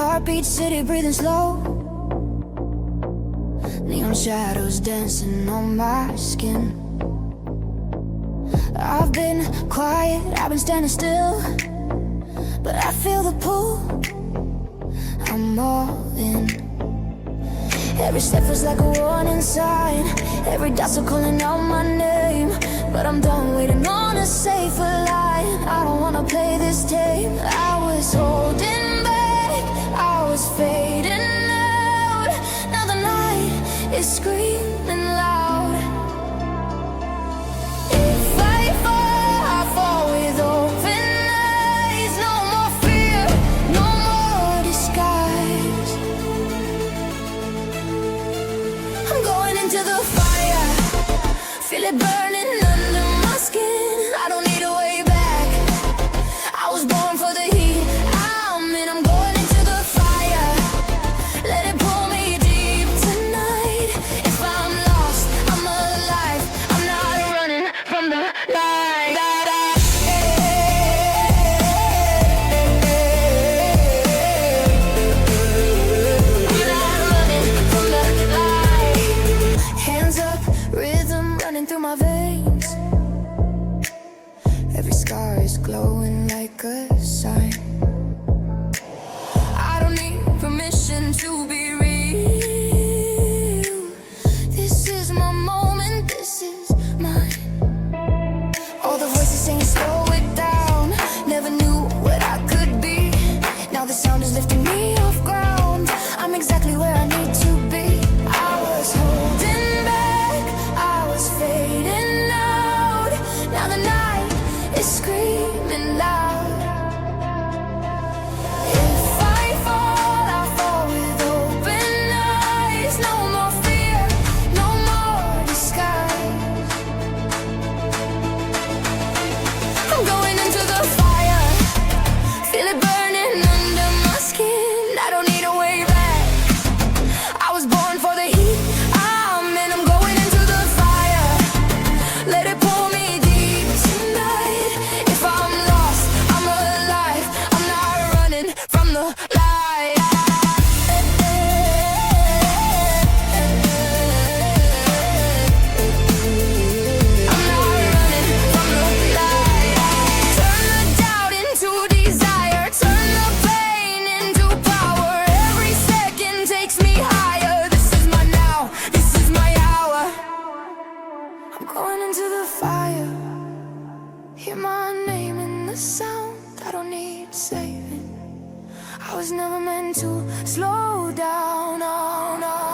Heartbeat city breathing slow. Neon shadows dancing on my skin. I've been quiet, I've been standing still, but I feel the pull, I'm all in. Every step feels like a warning sign. Every doctor calling out my name, but I'm done waiting on a safer line. I don't wanna play this game. I was holding back, I was fading out. Now the night is screaming loud. If I fall with open eyes. No more fear, no more disguise. I'm going into the fire, feel it burning under my skin. I don't need a way back, I was born for the heat. I'm going into the fire, let it pull me deep tonight. If I'm lost, I'm alive, I'm not running from the light. I'm not running from the light. Hands up, rhythm running through my veins. Every scar is glowing like a sign. I don't need permission to be real. This is my moment, this is mine. All the voices saying slow it down. Never knew what I could be. Now the sound is lifting me off ground. I'm exactly where I need to be. I was holding back, I was fading out. Now the night is screaming loud. If I fall with open eyes. No more fear, no more disguise. I'm going into the fire, feel it burning under my skin. I don't need a way back, I was born for the heat. I'm going into the fire, let it pull me deep tonight. If I'm lost, I'm alive, I'm not running from the light. I'm not running from the light. Turn the doubt into desire, turn the pain into power. Every second takes me higher. This is my now, this is my hour. I'm going into the fire, hear my name in the sound. I don't need saving, I was never meant to slow down, oh no.